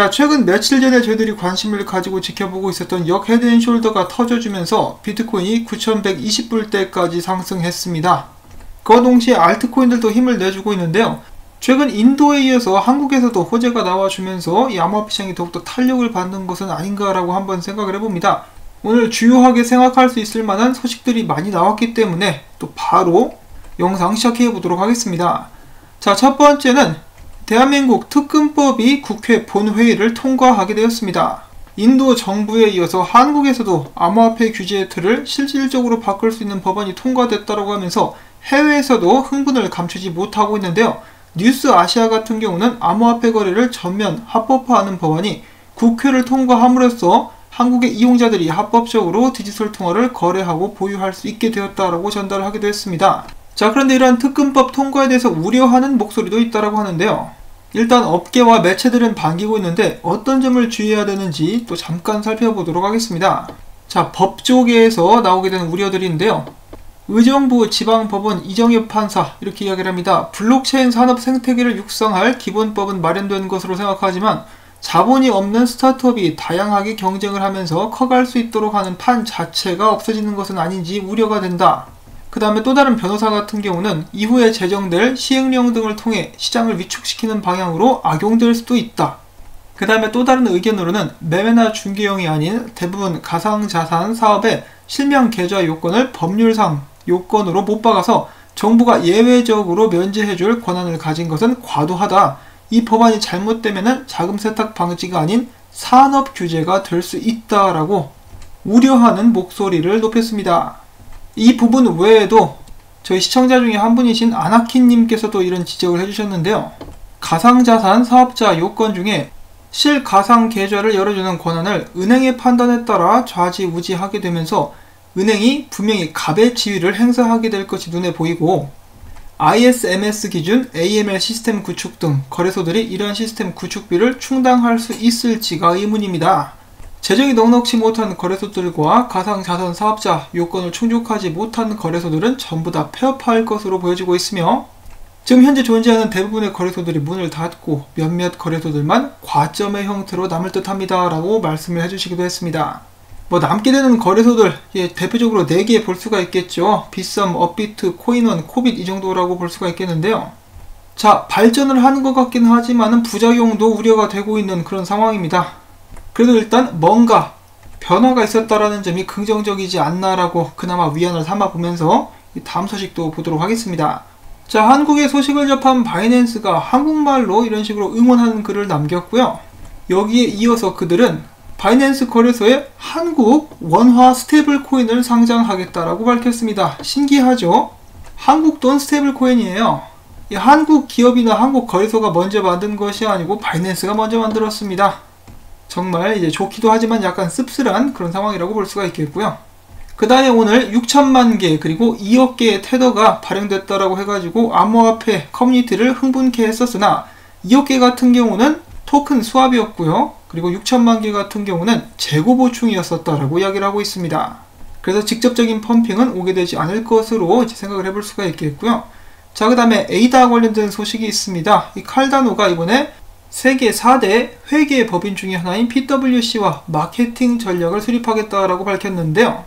자, 최근 며칠 전에 저희들이 관심을 가지고 지켜보고 있었던 역 헤드앤숄더가 터져주면서 비트코인이 9120불대까지 상승했습니다. 그와 동시에 알트코인들도 힘을 내주고 있는데요. 최근 인도에 이어서 한국에서도 호재가 나와주면서 이 암호화폐 시장이 더욱더 탄력을 받는 것은 아닌가라고 한번 생각을 해봅니다. 오늘 주요하게 생각할 수 있을 만한 소식들이 많이 나왔기 때문에 또 바로 영상 시작해 보도록 하겠습니다. 자, 첫 번째는 대한민국 특검법이 국회 본회의를 통과하게 되었습니다. 인도 정부에 이어서 한국에서도 암호화폐 규제 틀을 실질적으로 바꿀 수 있는 법안이 통과됐다고 하면서 해외에서도 흥분을 감추지 못하고 있는데요. 뉴스 아시아 같은 경우는 암호화폐 거래를 전면 합법화하는 법안이 국회를 통과함으로써 한국의 이용자들이 합법적으로 디지털 통화를 거래하고 보유할 수 있게 되었다라고 전달을 하기도 했습니다. 자, 그런데 이러한 특검법 통과에 대해서 우려하는 목소리도 있다라고 하는데요. 일단 업계와 매체들은 반기고 있는데 어떤 점을 주의해야 되는지 또 잠깐 살펴보도록 하겠습니다. 자, 법조계에서 나오게 되는 우려들인데요. 의정부 지방법원 이정엽 판사 이렇게 이야기를 합니다. 블록체인 산업 생태계를 육성할 기본법은 마련된 것으로 생각하지만 자본이 없는 스타트업이 다양하게 경쟁을 하면서 커갈 수 있도록 하는 판 자체가 없어지는 것은 아닌지 우려가 된다. 그 다음에 또 다른 변호사 같은 경우는 이후에 제정될 시행령 등을 통해 시장을 위축시키는 방향으로 악용될 수도 있다. 그 다음에 또 다른 의견으로는 매매나 중개형이 아닌 대부분 가상자산 사업의 실명 계좌 요건을 법률상 요건으로 못 박아서 정부가 예외적으로 면제해줄 권한을 가진 것은 과도하다. 이 법안이 잘못되면 자금 세탁 방지가 아닌 산업 규제가 될 수 있다라고 우려하는 목소리를 높였습니다. 이 부분 외에도 저희 시청자 중에 한 분이신 아나킨님께서도 이런 지적을 해주셨는데요. 가상자산 사업자 요건 중에 실가상 계좌를 열어주는 권한을 은행의 판단에 따라 좌지우지하게 되면서 은행이 분명히 갑의 지위를 행사하게 될 것이 눈에 보이고 ISMS 기준 AML 시스템 구축 등 거래소들이 이러한 시스템 구축비를 충당할 수 있을지가 의문입니다. 재정이 넉넉치 못한 거래소들과 가상자산 사업자 요건을 충족하지 못한 거래소들은 전부 다 폐업할 것으로 보여지고 있으며 지금 현재 존재하는 대부분의 거래소들이 문을 닫고 몇몇 거래소들만 과점의 형태로 남을 듯합니다 라고 말씀을 해주시기도 했습니다. 남게 되는 거래소들 대표적으로 4개 볼 수가 있겠죠. 빗썸, 업비트, 코인원, 코빗 이 정도라고 볼 수가 있겠는데요. 자, 발전을 하는 것 같긴 하지만 부작용도 우려가 되고 있는 그런 상황입니다. 그래도 일단 뭔가 변화가 있었다라는 점이 긍정적이지 않나라고 그나마 위안을 삼아보면서 다음 소식도 보도록 하겠습니다. 자, 한국의 소식을 접한 바이낸스가 한국말로 이런 식으로 응원하는 글을 남겼고요. 여기에 이어서 그들은 바이낸스 거래소에 한국 원화 스테이블 코인을 상장하겠다라고 밝혔습니다. 신기하죠? 한국 돈 스테이블 코인이에요. 한국 기업이나 한국 거래소가 먼저 만든 것이 아니고 바이낸스가 먼저 만들었습니다. 정말 이제 좋기도 하지만 약간 씁쓸한 그런 상황이라고 볼 수가 있겠고요. 그 다음에 오늘 6천만 개 그리고 2억 개의 테더가 발행됐다라고 해가지고 암호화폐 커뮤니티를 흥분케 했었으나 2억 개 같은 경우는 토큰 수합이었고요. 그리고 6천만 개 같은 경우는 재고 보충이었었다라고 이야기를 하고 있습니다. 그래서 직접적인 펌핑은 오게 되지 않을 것으로 이제 생각을 해볼 수가 있겠고요. 자, 그 다음에 에이다 관련된 소식이 있습니다. 이 칼다노가 이번에 세계 4대 회계 법인 중에 하나인 PwC와 마케팅 전략을 수립하겠다라고 밝혔는데요.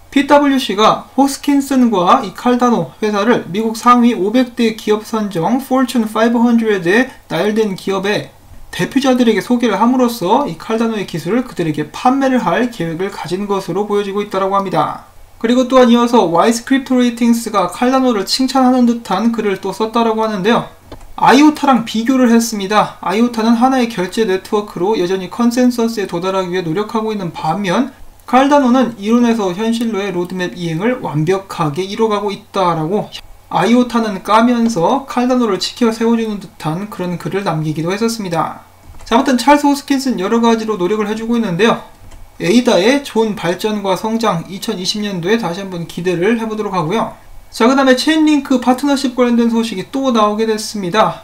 PwC가 호스킨슨과 이 칼다노 회사를 미국 상위 500대 기업 선정 Fortune 500에 나열된 기업의 대표자들에게 소개를 함으로써 이 칼다노의 기술을 그들에게 판매를 할 계획을 가진 것으로 보여지고 있다고 합니다. 그리고 또한 이어서 와이스 크립토 레이팅스가 칼다노를 칭찬하는 듯한 글을 또 썼다라고 하는데요. 아이오타랑 비교를 했습니다. 아이오타는 하나의 결제 네트워크로 여전히 컨센서스에 도달하기 위해 노력하고 있는 반면 칼다노는 이론에서 현실로의 로드맵 이행을 완벽하게 이뤄가고 있다라고 아이오타는 까면서 칼다노를 지켜 세워주는 듯한 그런 글을 남기기도 했었습니다. 자, 아무튼 찰스 호스킨슨 여러가지로 노력을 해주고 있는데요. 에이다의 좋은 발전과 성장 2020년도에 다시 한번 기대를 해보도록 하고요. 자, 그 다음에 체인링크 파트너십 관련된 소식이 또 나오게 됐습니다.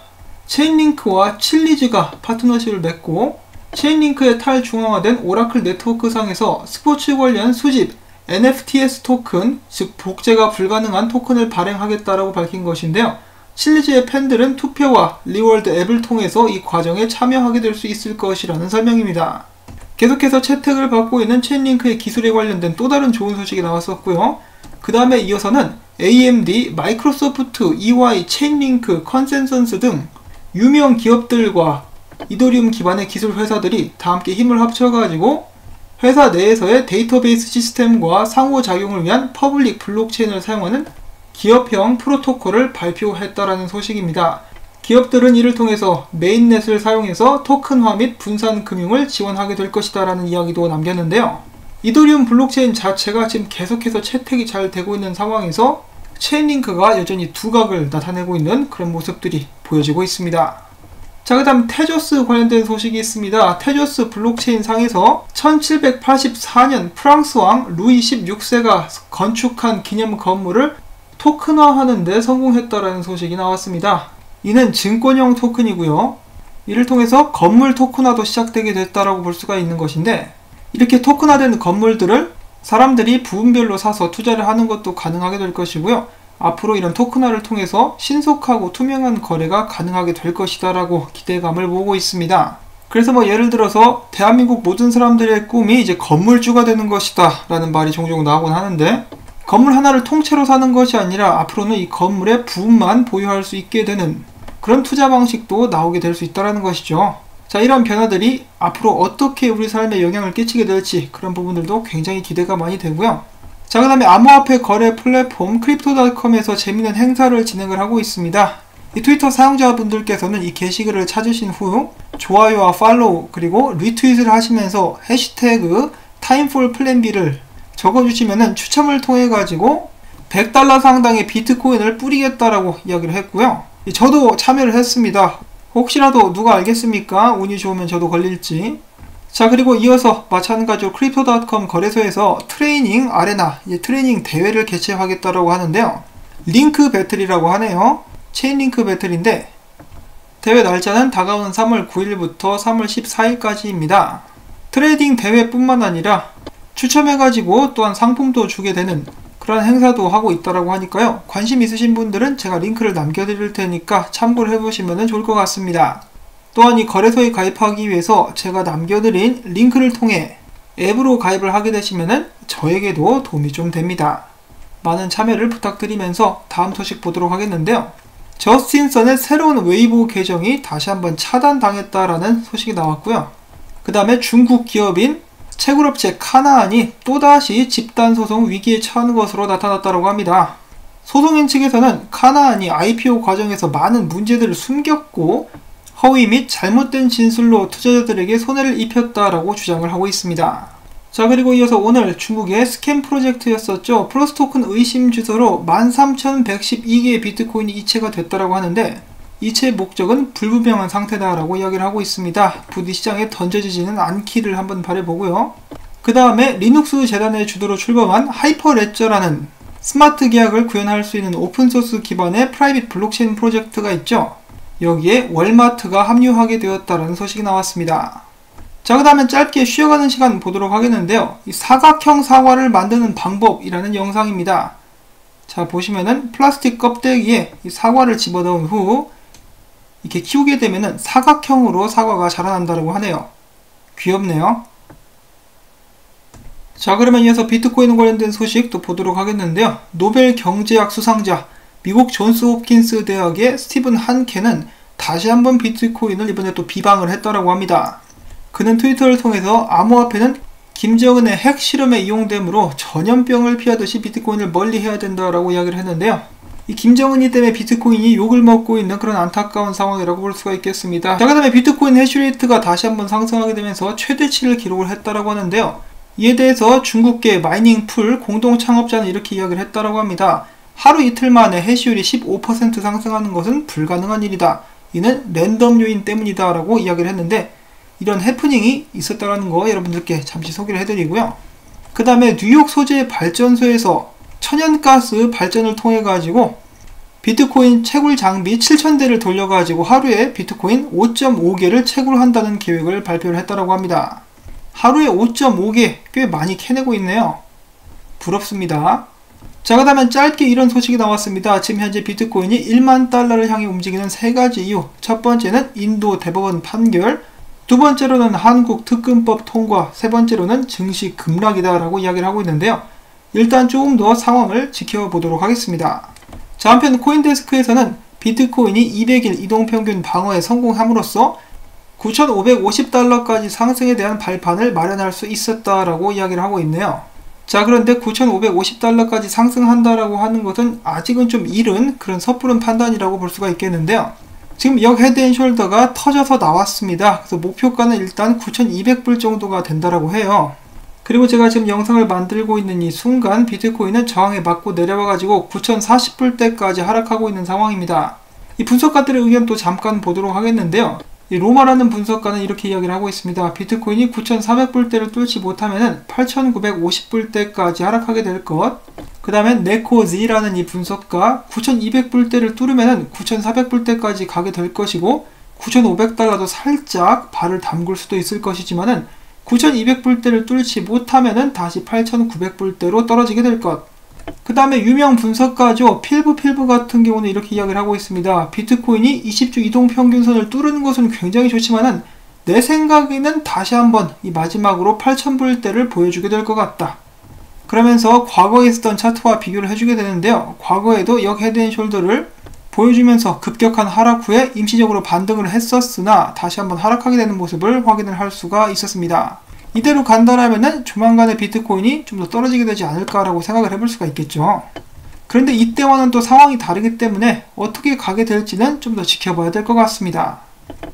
체인링크와 칠리즈가 파트너십을 맺고 체인링크에 탈중앙화된 오라클 네트워크상에서 스포츠 관련 수집 NFTS 토큰, 즉 복제가 불가능한 토큰을 발행하겠다라고 밝힌 것인데요. 실리즈의 팬들은 투표와 리월드 앱을 통해서 이 과정에 참여하게 될 수 있을 것이라는 설명입니다. 계속해서 채택을 받고 있는 체인링크의 기술에 관련된 또 다른 좋은 소식이 나왔었고요. 그 다음에 이어서는 AMD, 마이크로소프트, EY, 체인링크, 컨센서스 등 유명 기업들과 이더리움 기반의 기술 회사들이 다 함께 힘을 합쳐가지고 회사 내에서의 데이터베이스 시스템과 상호작용을 위한 퍼블릭 블록체인을 사용하는 기업형 프로토콜을 발표했다라는 소식입니다. 기업들은 이를 통해서 메인넷을 사용해서 토큰화 및 분산 금융을 지원하게 될 것이다 라는 이야기도 남겼는데요. 이더리움 블록체인 자체가 지금 계속해서 채택이 잘 되고 있는 상황에서 체인링크가 여전히 두각을 나타내고 있는 그런 모습들이 보여지고 있습니다. 자, 그 다음 테조스 관련된 소식이 있습니다. 테조스 블록체인 상에서 1784년 프랑스 왕 루이 16세가 건축한 기념 건물을 토큰화하는 데 성공했다라는 소식이 나왔습니다. 이는 증권형 토큰이고요. 이를 통해서 건물 토큰화도 시작되게 됐다라고 볼 수가 있는 것인데, 이렇게 토큰화된 건물들을 사람들이 부분별로 사서 투자를 하는 것도 가능하게 될 것이고요. 앞으로 이런 토큰화를 통해서 신속하고 투명한 거래가 가능하게 될 것이다 라고 기대감을 모으고 있습니다. 그래서 예를 들어서 대한민국 모든 사람들의 꿈이 이제 건물주가 되는 것이다 라는 말이 종종 나오곤 하는데, 건물 하나를 통째로 사는 것이 아니라 앞으로는 이 건물의 부분만 보유할 수 있게 되는 그런 투자 방식도 나오게 될 수 있다는 것이죠. 자, 이런 변화들이 앞으로 어떻게 우리 삶에 영향을 끼치게 될지 그런 부분들도 굉장히 기대가 많이 되고요. 자, 그 다음에 암호화폐 거래 플랫폼 크립토닷컴에서 재미있는 행사를 진행을 하고 있습니다. 이 트위터 사용자분들께서는 이 게시글을 찾으신 후 좋아요와 팔로우 그리고 리트윗을 하시면서 해시태그 TimeForPlanB를 적어주시면은 추첨을 통해 가지고 $100 상당의 비트코인을 뿌리겠다라고 이야기를 했고요. 저도 참여를 했습니다. 혹시라도 누가 알겠습니까? 운이 좋으면 저도 걸릴지. 자, 그리고 이어서 마찬가지로 크립토닷컴 거래소에서 트레이닝 아레나, 트레이닝 대회를 개최하겠다라고 하는데요. 링크 배틀이라고 하네요. 체인링크 배틀인데 대회 날짜는 다가오는 3월 9일부터 3월 14일까지입니다. 트레이딩 대회뿐만 아니라 추첨해가지고 또한 상품도 주게 되는 그런 행사도 하고 있다라고 하니까요. 관심 있으신 분들은 제가 링크를 남겨드릴 테니까 참고를 해보시면 좋을 것 같습니다. 또한 이 거래소에 가입하기 위해서 제가 남겨드린 링크를 통해 앱으로 가입을 하게 되시면 저에게도 도움이 좀 됩니다. 많은 참여를 부탁드리면서 다음 소식 보도록 하겠는데요. 저스틴 선의 새로운 웨이보 계정이 다시 한번 차단당했다라는 소식이 나왔고요. 그 다음에 중국 기업인 채굴업체 카나안이 또다시 집단소송 위기에 처한 것으로 나타났다고 합니다. 소송인 측에서는 카나안이 IPO 과정에서 많은 문제들을 숨겼고 허위 및 잘못된 진술로 투자자들에게 손해를 입혔다라고 주장을 하고 있습니다. 자, 그리고 이어서 오늘 중국의 스캠 프로젝트였었죠. 플러스 토큰 의심 주소로 13,112개의 비트코인이 이체가 됐다라고 하는데, 이체의 목적은 불분명한 상태다라고 이야기를 하고 있습니다. 부디 시장에 던져지지는 않기를 한번 바라보고요. 그 다음에 리눅스 재단의 주도로 출범한 하이퍼레저라는 스마트 계약을 구현할 수 있는 오픈소스 기반의 프라이빗 블록체인 프로젝트가 있죠. 여기에 월마트가 합류하게 되었다라는 소식이 나왔습니다. 자, 그 다음에 짧게 쉬어가는 시간 보도록 하겠는데요. 이 사각형 사과를 만드는 방법이라는 영상입니다. 자, 보시면은 플라스틱 껍데기에 이 사과를 집어넣은 후 이렇게 키우게 되면은 사각형으로 사과가 자라난다고 하네요. 귀엽네요. 자, 그러면 이어서 비트코인 관련된 소식 또 보도록 하겠는데요. 노벨 경제학 수상자 미국 존스 홉킨스 대학의 스티븐 한케는 다시 한번 비트코인을 이번에 또 비방을 했다라고 합니다. 그는 트위터를 통해서 암호화폐는 김정은의 핵 실험에 이용되므로 전염병을 피하듯이 비트코인을 멀리해야 된다라고 이야기를 했는데요. 이 김정은이 때문에 비트코인이 욕을 먹고 있는 그런 안타까운 상황이라고 볼 수가 있겠습니다. 자, 그 다음에 비트코인 해시레이트가 다시 한번 상승하게 되면서 최대치를 기록을 했다라고 하는데요. 이에 대해서 중국계 마이닝 풀 공동 창업자는 이렇게 이야기를 했다라고 합니다. 하루 이틀 만에 해시율이 15% 상승하는 것은 불가능한 일이다. 이는 랜덤 요인 때문이다 라고 이야기를 했는데, 이런 해프닝이 있었다는 거 여러분들께 잠시 소개를 해드리고요. 그 다음에 뉴욕 소재 발전소에서 천연가스 발전을 통해 가지고 비트코인 채굴 장비 7,000대를 돌려 가지고 하루에 비트코인 5.5개를 채굴한다는 계획을 발표를 했다고 합니다. 하루에 5.5개 꽤 많이 캐내고 있네요. 부럽습니다. 자, 그 다음에 짧게 이런 소식이 나왔습니다. 지금 현재 비트코인이 1만 달러를 향해 움직이는 3가지 이유. 첫 번째는 인도 대법원 판결, 두 번째로는 한국 특검법 통과, 세 번째로는 증시 급락이다 라고 이야기를 하고 있는데요. 일단 조금 더 상황을 지켜보도록 하겠습니다. 자, 한편 코인데스크에서는 비트코인이 200일 이동평균 방어에 성공함으로써 9,550달러까지 상승에 대한 발판을 마련할 수 있었다라고 이야기를 하고 있네요. 자, 그런데 9,550달러까지 상승한다라고 하는 것은 아직은 좀 이른 그런 섣부른 판단이라고 볼 수가 있겠는데요. 지금 역 헤드앤숄더가 터져서 나왔습니다. 그래서 목표가는 일단 9,200불 정도가 된다라고 해요. 그리고 제가 지금 영상을 만들고 있는 이 순간 비트코인은 저항에 맞고 내려와가지고 9,040불대까지 하락하고 있는 상황입니다. 이 분석가들의 의견도 잠깐 보도록 하겠는데요. 이 로마라는 분석가는 이렇게 이야기를 하고 있습니다. 비트코인이 9,400불대를 뚫지 못하면 8,950불대까지 하락하게 될 것. 그 다음에 네코지라는 이 분석가 9,200불대를 뚫으면 9,400불대까지 가게 될 것이고 9,500달러도 살짝 발을 담글 수도 있을 것이지만은 9,200불대를 뚫지 못하면 다시 8,900불대로 떨어지게 될 것. 그 다음에 유명 분석가죠. 필브 같은 경우는 이렇게 이야기를 하고 있습니다. 비트코인이 20주 이동평균선을 뚫는 것은 굉장히 좋지만은 내 생각에는 다시 한번 이 마지막으로 8,000불대를 보여주게 될 것 같다. 그러면서 과거에 있었던 차트와 비교를 해주게 되는데요. 과거에도 역 헤드앤숄더를 보여주면서 급격한 하락 후에 임시적으로 반등을 했었으나 다시 한번 하락하게 되는 모습을 확인을 할 수가 있었습니다. 이대로 간다라면은 조만간에 비트코인이 좀 더 떨어지게 되지 않을까라고 생각을 해볼 수가 있겠죠. 그런데 이때와는 또 상황이 다르기 때문에 어떻게 가게 될지는 좀 더 지켜봐야 될 것 같습니다.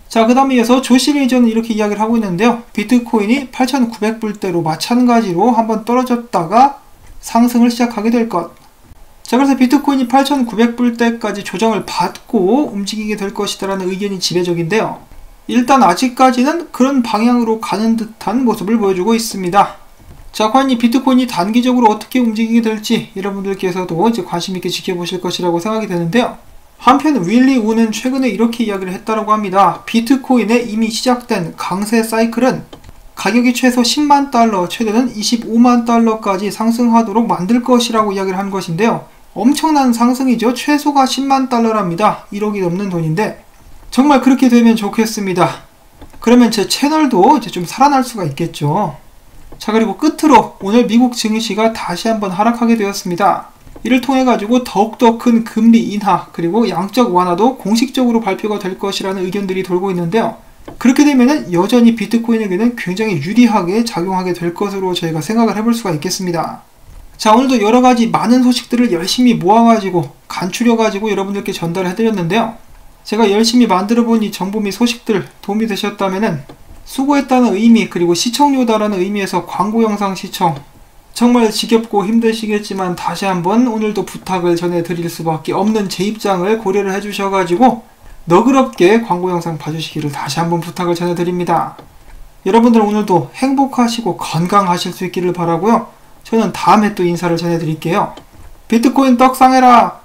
자, 그 다음에 이어서 조시 레이저는 이렇게 이야기를 하고 있는데요. 비트코인이 8,900불대로 마찬가지로 한번 떨어졌다가 상승을 시작하게 될 것. 자, 그래서 비트코인이 8,900불대까지 조정을 받고 움직이게 될 것이다라는 의견이 지배적인데요. 일단 아직까지는 그런 방향으로 가는 듯한 모습을 보여주고 있습니다. 자, 과연 이 비트코인이 단기적으로 어떻게 움직이게 될지 여러분들께서도 이제 관심있게 지켜보실 것이라고 생각이 되는데요. 한편 윌리 우는 최근에 이렇게 이야기를 했다고 합니다. 비트코인에 이미 시작된 강세 사이클은 가격이 최소 10만 달러, 최대는 25만 달러까지 상승하도록 만들 것이라고 이야기를 한 것인데요. 엄청난 상승이죠. 최소가 10만 달러랍니다. 1억이 넘는 돈인데 정말 그렇게 되면 좋겠습니다. 그러면 제 채널도 이제 좀 살아날 수가 있겠죠. 자, 그리고 끝으로 오늘 미국 증시가 다시 한번 하락하게 되었습니다. 이를 통해 가지고 더욱더 큰 금리 인하 그리고 양적 완화도 공식적으로 발표가 될 것이라는 의견들이 돌고 있는데요. 그렇게 되면은 여전히 비트코인에게는 굉장히 유리하게 작용하게 될 것으로 저희가 생각을 해볼 수가 있겠습니다. 자, 오늘도 여러가지 많은 소식들을 열심히 모아가지고 간추려가지고 여러분들께 전달을 해드렸는데요. 제가 열심히 만들어본 이 정보 및 소식들 도움이 되셨다면은 수고했다는 의미 그리고 시청료다라는 의미에서 광고 영상 시청 정말 지겹고 힘드시겠지만 다시 한번 오늘도 부탁을 전해드릴 수밖에 없는 제 입장을 고려를 해주셔가지고 너그럽게 광고 영상 봐주시기를 다시 한번 부탁을 전해드립니다. 여러분들 오늘도 행복하시고 건강하실 수 있기를 바라고요. 저는 다음에 또 인사를 전해드릴게요. 비트코인 떡상해라!